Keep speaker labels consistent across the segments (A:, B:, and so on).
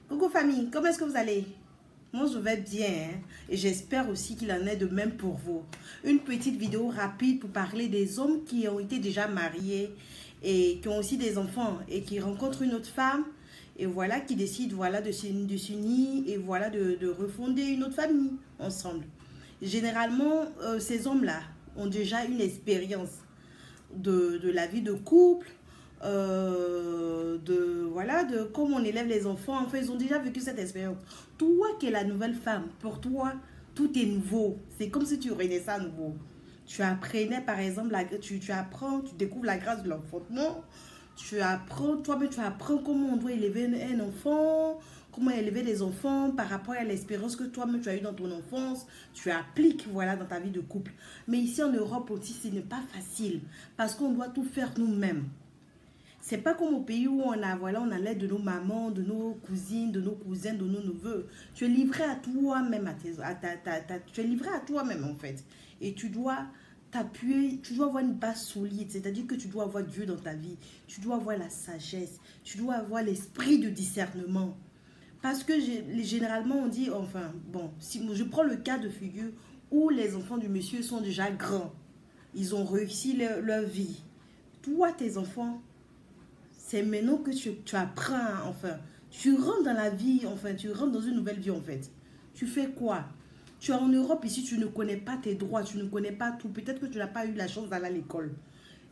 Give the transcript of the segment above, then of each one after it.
A: Coucou famille, comment est-ce que vous allez? Moi je vais bien hein? Et j'espère aussi qu'il en est de même pour vous. Une petite vidéo rapide pour parler des hommes qui ont été déjà mariés et qui ont aussi des enfants et qui rencontrent une autre femme et voilà, qui décident voilà, de s'unir et voilà, de refonder une autre famille ensemble. Généralement, ces hommes-là ont déjà une expérience de la vie de couple, voilà, de comment on élève les enfants. Enfin, ils ont déjà vécu cette expérience. Toi qui es la nouvelle femme, pour toi, tout est nouveau. C'est comme si tu renaissais à nouveau. Tu apprenais, par exemple, tu apprends, tu découvres la grâce de l'enfantement. Tu apprends, toi-même, tu apprends comment on doit élever un enfant, comment élever des enfants par rapport à l'expérience que toi-même tu as eu dans ton enfance. Tu appliques, voilà, dans ta vie de couple. Mais ici en Europe aussi, ce n'est pas facile parce qu'on doit tout faire nous-mêmes. C'est pas comme au pays où on a, voilà, on a l'aide de nos mamans, de nos cousines, de nos cousins, de nos neveux. Tu es livré à toi-même, tu es livré à toi-même en fait. Et tu dois t'appuyer, tu dois avoir une base solide, c'est-à-dire que tu dois avoir Dieu dans ta vie, tu dois avoir la sagesse, tu dois avoir l'esprit de discernement. Parce que généralement on dit, enfin bon, si je prends le cas de figure où les enfants du monsieur sont déjà grands, ils ont réussi leur vie. Toi, tes enfants, c'est maintenant que tu apprends, enfin, tu rentres dans la vie, enfin, tu rentres dans une nouvelle vie, en fait. Tu fais quoi? Tu es en Europe, ici, tu ne connais pas tes droits, tu ne connais pas tout. Peut-être que tu n'as pas eu la chance d'aller à l'école.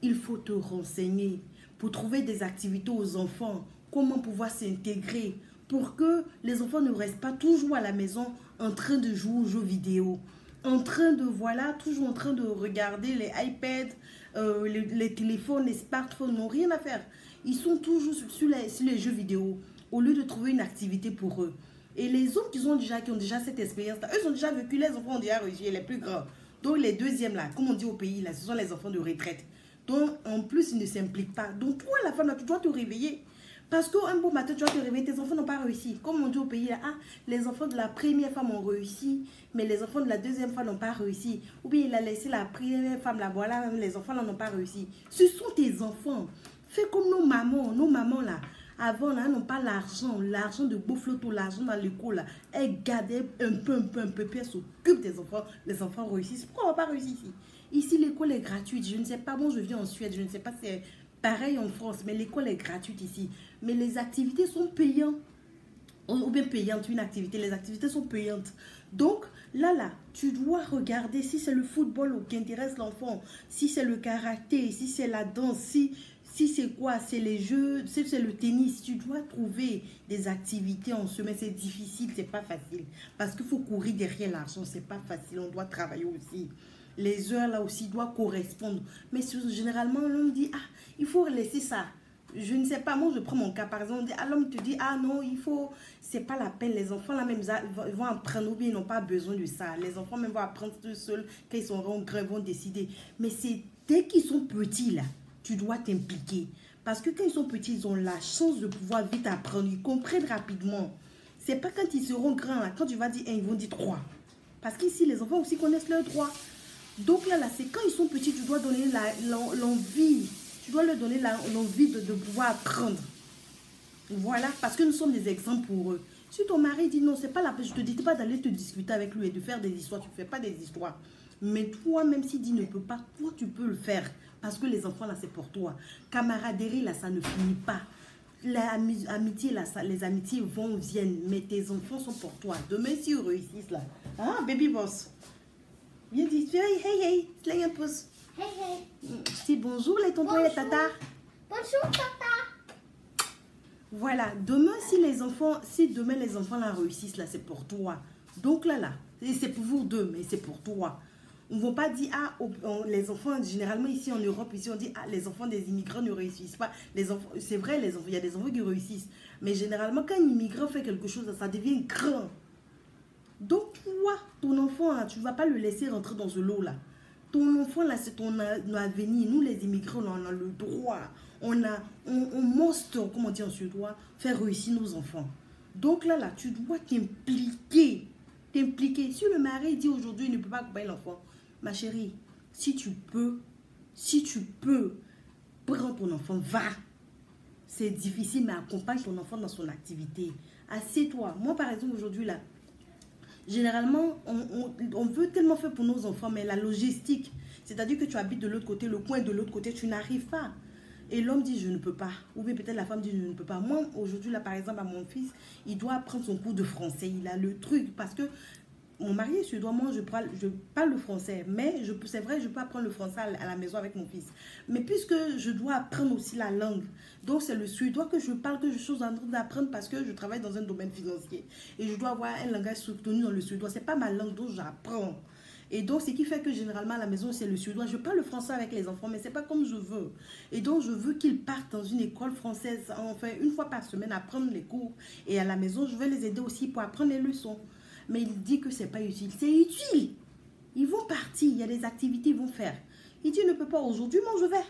A: Il faut te renseigner pour trouver des activités aux enfants, comment pouvoir s'intégrer, pour que les enfants ne restent pas toujours à la maison en train de jouer aux jeux vidéo, en train de, voilà, toujours en train de regarder les iPads, les téléphones, les smartphones, n'ont rien à faire. Ils sont toujours sur les jeux vidéo au lieu de trouver une activité pour eux. Et les autres qui ont déjà cette expérience-là, eux ont déjà vécu, les enfants ont déjà réussi, les plus grands. Donc les deuxièmes là, comme on dit au pays, là, ce sont les enfants de retraite. Donc en plus, ils ne s'impliquent pas. Donc toi, la femme, là, tu dois te réveiller. Parce qu'un beau matin, tu vas te réveiller, tes enfants n'ont pas réussi. Comme on dit au pays, là, ah, les enfants de la première femme ont réussi, mais les enfants de la deuxième femme n'ont pas réussi. Ou bien il a laissé la première femme là, voilà, les enfants là n'ont pas réussi. Ce sont tes enfants. Fais comme nos mamans là. Avant, là, elles n'ont pas l'argent de Bofloto, l'argent dans l'école. Elles gardaient un peu, puis elles s'occupent des enfants. Les enfants réussissent. Pourquoi on ne va pas réussir ici? Ici, l'école est gratuite. Je ne sais pas, bon, je viens en Suède, je ne sais pas si c'est pareil en France, mais l'école est gratuite ici. Mais les activités sont payantes. Ou bien payantes, une activité. Les activités sont payantes. Donc, là, tu dois regarder si c'est le football qui intéresse l'enfant, si c'est le karaté, si c'est la danse, si c'est quoi, c'est les jeux, si c'est le tennis. Tu dois trouver des activités en semaine. C'est difficile, c'est pas facile. Parce qu'il faut courir derrière l'argent, c'est pas facile. On doit travailler aussi. Les heures là aussi doivent correspondre. Mais généralement, on me dit, ah, il faut laisser ça. Je ne sais pas, moi je prends mon cas par exemple, l'homme te dit, ah non, il faut, c'est pas la peine, les enfants là même, ils vont apprendre ou bien ils n'ont pas besoin de ça. Les enfants même vont apprendre tout seuls, quand ils sont grands, ils vont décider. Mais c'est dès qu'ils sont petits là, tu dois t'impliquer. Parce que quand ils sont petits, ils ont la chance de pouvoir vite apprendre, ils comprennent rapidement. C'est pas quand ils seront grands là, quand tu vas dire un, ils vont dire trois. Parce qu'ici, les enfants aussi connaissent leurs droits. Donc là, c'est quand ils sont petits, tu dois donner l'envie. Tu dois leur donner l'envie de pouvoir apprendre. Voilà, parce que nous sommes des exemples pour eux. Si ton mari dit non, c'est pas la peine, je te dis pas d'aller te discuter avec lui et de faire des histoires. Tu ne fais pas des histoires. Mais toi, même s'il dit ne peut pas, toi, tu peux le faire. Parce que les enfants, là, c'est pour toi. Camaraderie, là, ça ne finit pas. L'amitié, là, les amitiés vont, viennent. Mais tes enfants sont pour toi. Demain, s'ils réussissent, là. Hein, baby boss? Viens dire, hey, slay un pouce.
B: Hey.
A: Dis bonjour les tontons et les tatas.
B: Bonjour tata.
A: Voilà, demain si demain les enfants la réussissent là, c'est pour toi. Donc là, c'est pour vous deux, mais c'est pour toi. On ne va pas dire, ah, les enfants, généralement ici en Europe, ici on dit, ah, les enfants des immigrants ne réussissent pas. C'est vrai, il y a des enfants qui réussissent. Mais généralement, quand un immigrant fait quelque chose, ça devient grand. Donc toi, ton enfant, là, tu ne vas pas le laisser rentrer dans ce lot là. Ton enfant, là, c'est ton avenir. Nous, les immigrants, on a le droit. On monstre, comment dire, on se doit faire réussir nos enfants. Donc là, tu dois t'impliquer. Si le mari dit aujourd'hui, il ne peut pas accompagner l'enfant. Ma chérie, si tu peux, prends ton enfant, va. C'est difficile, mais accompagne ton enfant dans son activité. Assieds-toi. Moi, par exemple, aujourd'hui, là, généralement, on veut tellement faire pour nos enfants, mais la logistique, c'est-à-dire que tu habites de l'autre côté, le coin de l'autre côté, tu n'arrives pas. Et l'homme dit, je ne peux pas. Ou bien peut-être la femme dit, je ne peux pas. Moi, aujourd'hui, là, par exemple, à mon fils, il doit apprendre son cours de français. Il a le truc, parce que mon mari est suédois, moi, je parle le français. Mais c'est vrai, je peux apprendre le français à la maison avec mon fils. Mais puisque je dois apprendre aussi la langue, donc c'est le suédois que je parle, que je suis en train d'apprendre parce que je travaille dans un domaine financier. Et je dois avoir un langage soutenu dans le suédois. Ce n'est pas ma langue, donc j'apprends. Et donc, ce qui fait que généralement à la maison, c'est le suédois. Je parle le français avec les enfants, mais ce n'est pas comme je veux. Et donc, je veux qu'ils partent dans une école française, enfin, une fois par semaine, apprendre les cours. Et à la maison, je vais les aider aussi pour apprendre les leçons. Mais il dit que ce n'est pas utile. C'est utile. Ils vont partir, il y a des activités qu'ils vont faire. Il dit, ne peut pas aujourd'hui, moi je vais.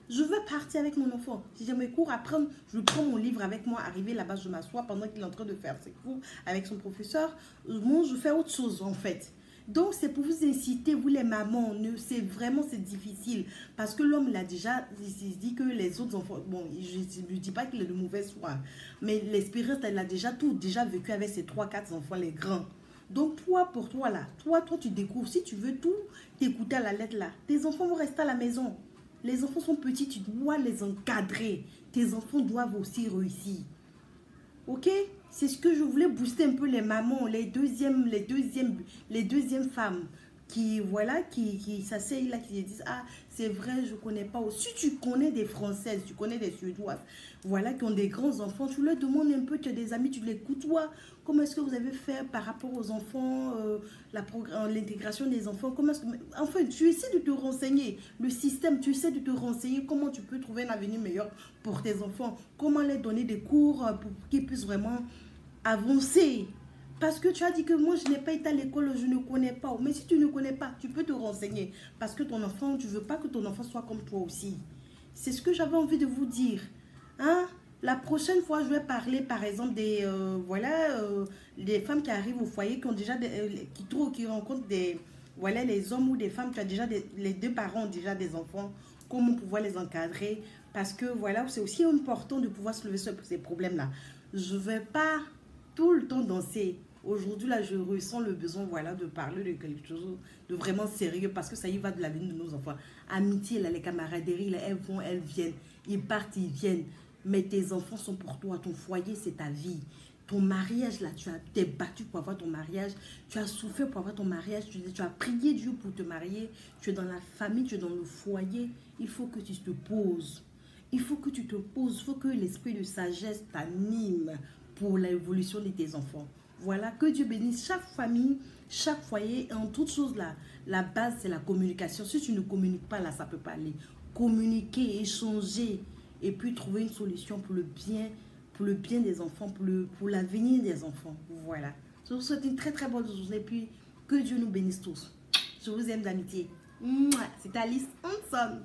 A: Je veux partir avec mon enfant. Si j'ai mes cours, apprendre, je prends mon livre avec moi, arriver là-bas, je m'assois pendant qu'il est en train de faire ses cours avec son professeur. Moi, je fais autre chose en fait. Donc, c'est pour vous inciter, vous les mamans, c'est vraiment, c'est difficile. Parce que l'homme, il a déjà, il se dit que les autres enfants, bon, je ne dis pas qu'il est de mauvaise foi, mais l'espérance, elle a déjà déjà vécu avec ses 3-4 enfants, les grands. Donc, toi, pour toi, là, toi, tu découvres, si tu veux tout t'écouter à la lettre, là, tes enfants vont rester à la maison. Les enfants sont petits, tu dois les encadrer. Tes enfants doivent aussi réussir. Ok? C'est ce que je voulais booster un peu les mamans, les deuxièmes femmes qui, voilà, qui s'asseyent là, qui disent, ah, c'est vrai, je ne connais pas. Si tu connais des Françaises, tu connais des Suédoises, voilà, qui ont des grands enfants, tu leur demandes un peu, tu as des amis, tu les côtoies. Comment est-ce que vous avez fait par rapport aux enfants, l'intégration des enfants, comment est-ce que... Enfin, tu essaies de te renseigner. Le système, tu essaies de te renseigner comment tu peux trouver un avenir meilleur pour tes enfants. Comment leur donner des cours pour qu'ils puissent vraiment avancer. Parce que tu as dit que moi, je n'ai pas été à l'école, je ne connais pas. Mais si tu ne connais pas, tu peux te renseigner. Parce que ton enfant, tu ne veux pas que ton enfant soit comme toi aussi. C'est ce que j'avais envie de vous dire. Hein? La prochaine fois, je vais parler, par exemple, des femmes qui arrivent au foyer, qui ont déjà qui rencontrent les hommes ou des femmes qui ont déjà les deux parents ont déjà des enfants, comment pouvoir les encadrer. Parce que voilà, c'est aussi important de pouvoir se lever sur ces problèmes-là. Je ne vais pas tout le temps danser. Aujourd'hui, là, je ressens le besoin, voilà, de parler de quelque chose de vraiment sérieux parce que ça y va de l'avenir de nos enfants. Amitié, là, les camaraderies, là, elles vont, elles viennent. Ils partent, ils viennent. Mais tes enfants sont pour toi. Ton foyer, c'est ta vie. Ton mariage, là, tu t'es battu pour avoir ton mariage. Tu as souffert pour avoir ton mariage. Tu as prié Dieu pour te marier. Tu es dans la famille, tu es dans le foyer. Il faut que tu te poses. Il faut que tu te poses. Il faut que l'esprit de sagesse t'anime pour l'évolution de tes enfants. Voilà, que Dieu bénisse chaque famille, chaque foyer. Et en toute chose, la base, c'est la communication. Si tu ne communiques pas, là, ça ne peut pas aller. Communiquer, échanger, et puis trouver une solution pour le bien des enfants, pour l'avenir des enfants. Voilà. Je vous souhaite une très très bonne journée, et puis que Dieu nous bénisse tous. Je vous aime d'amitié. C'était Alice Hanson.